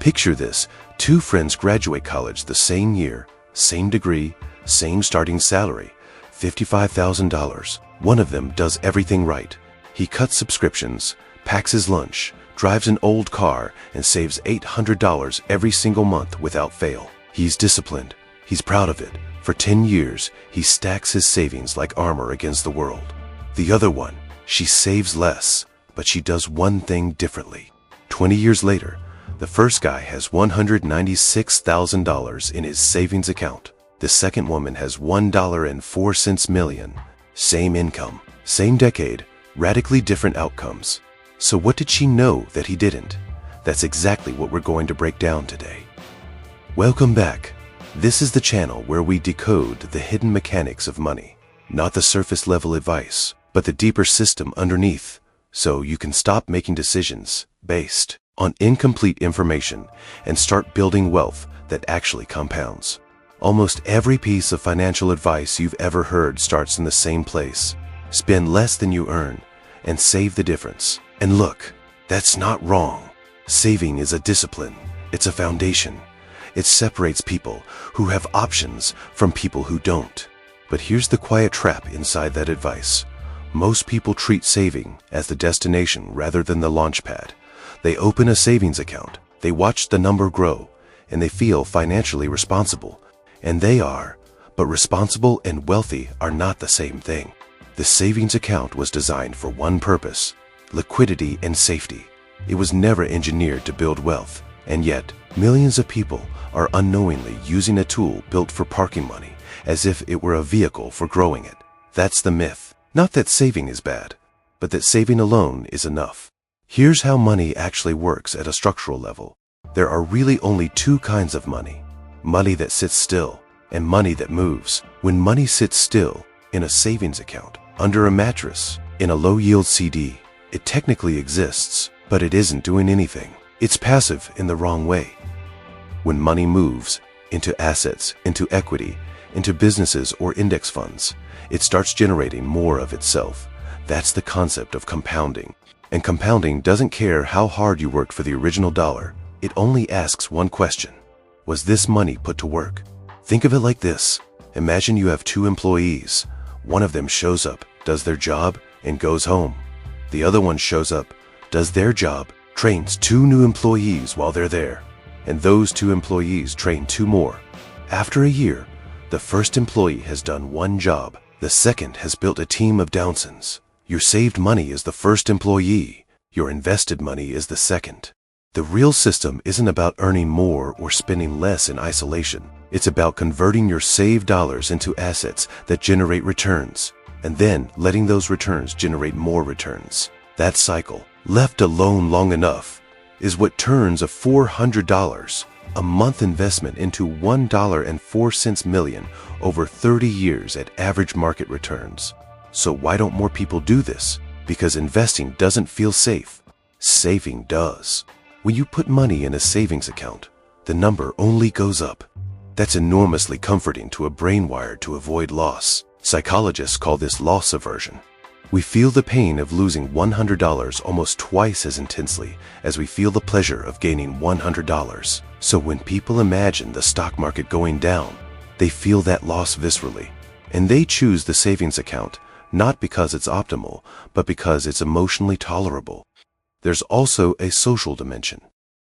Picture this: two friends graduate college the same year, same degree, same starting salary, $55,000. One of them does everything right. He cuts subscriptions, packs his lunch, drives an old car, and saves $800 every single month without fail. He's disciplined. He's proud of it. For 10 years, he stacks his savings like armor against the world. The other one, she saves less, but she does one thing differently. 20 years later, the first guy has $196,000 in his savings account. The second woman has $1.04 million. Same income, same decade, radically different outcomes. So what did she know that he didn't? That's exactly what we're going to break down today. Welcome back. This is the channel where we decode the hidden mechanics of money. Not the surface level advice, but the deeper system underneath, so you can stop making decisions based on incomplete information and start building wealth that actually compounds. Almost every piece of financial advice you've ever heard starts in the same place. Spend less than you earn and save the difference. And look, that's not wrong. Saving is a discipline. It's a foundation. It separates people who have options from people who don't. But here's the quiet trap inside that advice. Most people treat saving as the destination rather than the launch pad. They open a savings account, they watch the number grow, and they feel financially responsible. And they are, but responsible and wealthy are not the same thing. The savings account was designed for one purpose: liquidity and safety. It was never engineered to build wealth, and yet millions of people are unknowingly using a tool built for parking money as if it were a vehicle for growing it. That's the myth. Not that saving is bad, but that saving alone is enough. Here's how money actually works at a structural level. There are really only two kinds of money: money that sits still and money that moves. When money sits still in a savings account, under a mattress, in a low-yield CD, it technically exists, but it isn't doing anything. It's passive in the wrong way. When money moves into assets, into equity, into businesses or index funds, it starts generating more of itself. That's the concept of compounding. And compounding doesn't care how hard you worked for the original dollar. It only asks one question: was this money put to work? Think of it like this. Imagine you have two employees. One of them shows up, does their job, and goes home. The other one shows up, does their job, trains two new employees while they're there, and those two employees train two more. After a year, the first employee has done one job. The second has built a team of Downsons. Your saved money is the first employee. Your invested money is the second. The real system isn't about earning more or spending less in isolation. It's about converting your saved dollars into assets that generate returns, and then letting those returns generate more returns. That cycle, left alone long enough, is what turns a $400 a month investment into $1.04 million over 30 years at average market returns. So why don't more people do this? Because investing doesn't feel safe. Saving does. When you put money in a savings account, the number only goes up. That's enormously comforting to a brain wired to avoid loss. Psychologists call this loss aversion. We feel the pain of losing $100 almost twice as intensely as we feel the pleasure of gaining $100. So when people imagine the stock market going down, they feel that loss viscerally. And they choose the savings account, not because it's optimal, but because it's emotionally tolerable. There's also a social dimension.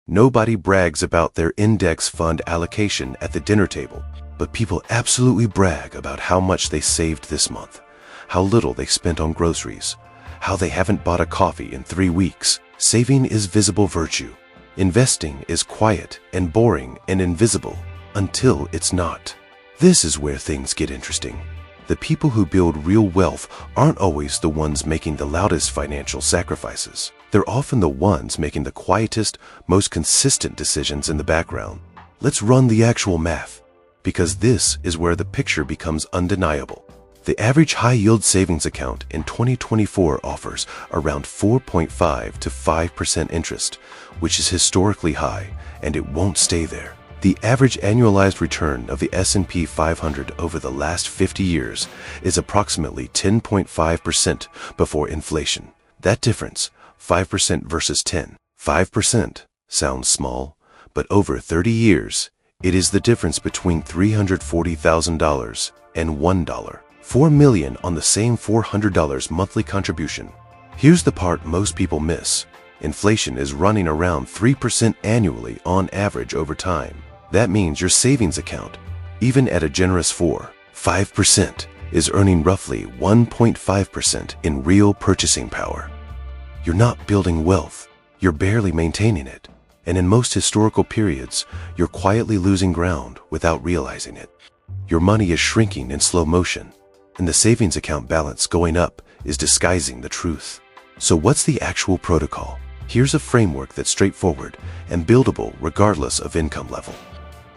Nobody brags about their index fund allocation at the dinner table, but people absolutely brag about how much they saved this month, how little they spent on groceries, how they haven't bought a coffee in 3 weeks. Saving is visible virtue. Investing is quiet and boring and invisible until it's not. This is where things get interesting. The people who build real wealth aren't always the ones making the loudest financial sacrifices. They're often the ones making the quietest, most consistent decisions in the background. Let's run the actual math, because this is where the picture becomes undeniable. The average high-yield savings account in 2024 offers around 4.5 to 5% interest, which is historically high, and it won't stay there. The average annualized return of the S&P 500 over the last 50 years is approximately 10.5% before inflation. That difference, 5% versus 10. 5% sounds small, But over 30 years, it is the difference between $340,000 and $1. $4 million on the same $400 monthly contribution. Here's the part most people miss. Inflation is running around 3% annually on average over time. That means your savings account, even at a generous 4.5%, is earning roughly 1.5% in real purchasing power. You're not building wealth, you're barely maintaining it. And in most historical periods, you're quietly losing ground without realizing it. Your money is shrinking in slow motion, and the savings account balance going up is disguising the truth. So what's the actual protocol? Here's a framework that's straightforward and buildable regardless of income level.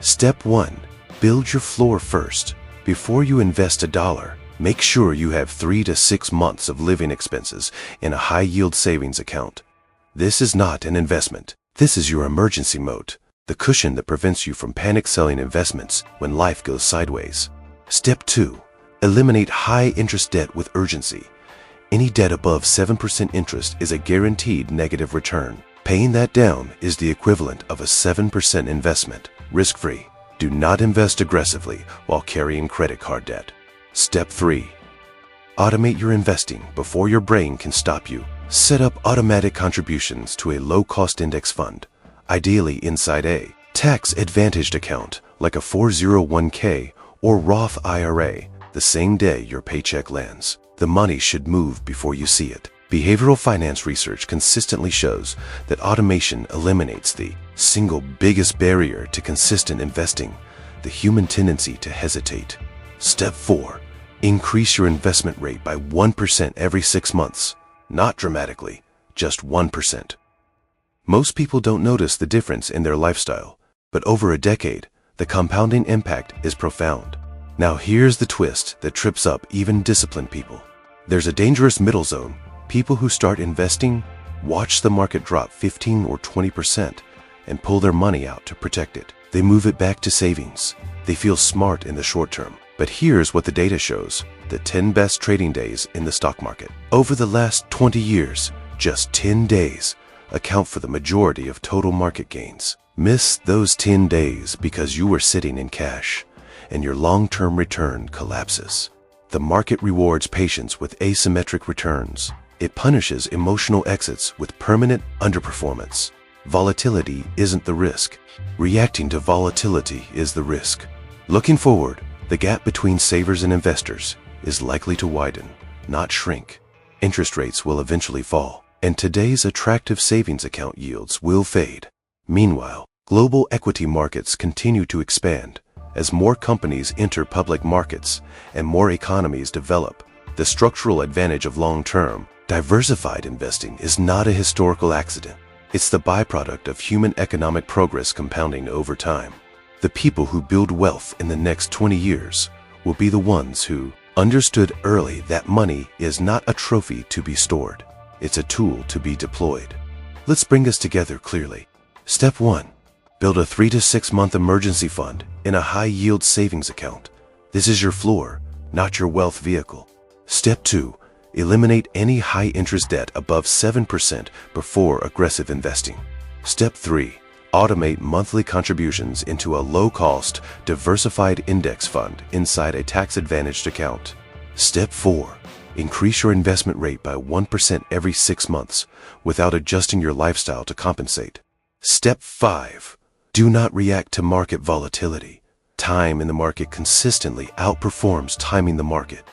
Step 1. Build your floor first. Before you invest $1, make sure you have 3 to 6 months of living expenses in a high-yield savings account. This is not an investment. This is your emergency moat, the cushion that prevents you from panic selling investments when life goes sideways. Step 2. Eliminate high-interest debt with urgency. Any debt above 7% interest is a guaranteed negative return. Paying that down is the equivalent of a 7% investment, risk-free. Do not invest aggressively while carrying credit card debt. Step 3. Automate your investing before your brain can stop you. Set up automatic contributions to a low-cost index fund, ideally inside a tax-advantaged account like a 401k or Roth IRA. The same day your paycheck lands, the money should move before you see it. Behavioral finance research consistently shows that automation eliminates the single biggest barrier to consistent investing, the human tendency to hesitate. Step 4. Increase your investment rate by 1% every 6 months. Not dramatically, just 1%. Most people don't notice the difference in their lifestyle, but over a decade, the compounding impact is profound. Now here's the twist that trips up even disciplined people. There's a dangerous middle zone. People who start investing watch the market drop 15 or 20% and pull their money out to protect it. They move it back to savings. They feel smart in the short term. But here's what the data shows: the 10 best trading days in the stock market. Over the last 20 years, just 10 days account for the majority of total market gains. Miss those 10 days because you were sitting in cash, and your long-term return collapses. The market rewards patience with asymmetric returns. It punishes emotional exits with permanent underperformance. Volatility isn't the risk. Reacting to volatility is the risk. Looking forward, the gap between savers and investors is likely to widen, not shrink. Interest rates will eventually fall, and today's attractive savings account yields will fade. Meanwhile, global equity markets continue to expand as more companies enter public markets and more economies develop. The structural advantage of long-term, diversified investing is not a historical accident. It's the byproduct of human economic progress compounding over time. The people who build wealth in the next 20 years will be the ones who understood early that money is not a trophy to be stored. It's a tool to be deployed. Let's bring this together clearly. Step 1. Build a 3 to 6 month emergency fund in a high-yield savings account. This is your floor, not your wealth vehicle. Step 2. Eliminate any high-interest debt above 7% before aggressive investing. Step 3. Automate monthly contributions into a low-cost, diversified index fund inside a tax-advantaged account. Step 4. Increase your investment rate by 1% every 6 months without adjusting your lifestyle to compensate. Step 5. Do not react to market volatility. Time in the market consistently outperforms timing the market.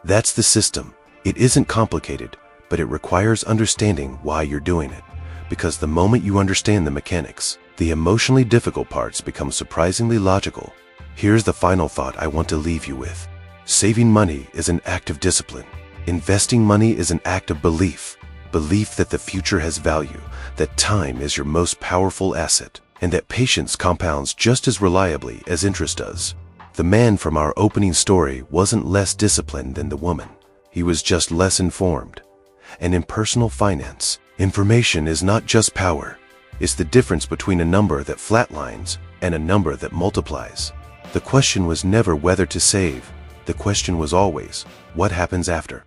That's the system. It isn't complicated, but it requires understanding why you're doing it. Because the moment you understand the mechanics, the emotionally difficult parts become surprisingly logical. Here's the final thought I want to leave you with. Saving money is an act of discipline. Investing money is an act of belief. Belief that the future has value, that time is your most powerful asset, and that patience compounds just as reliably as interest does. The man from our opening story wasn't less disciplined than the woman. He was just less informed. And in personal finance, information is not just power. It's the difference between a number that flatlines and a number that multiplies. The question was never whether to save. The question was always, what happens after?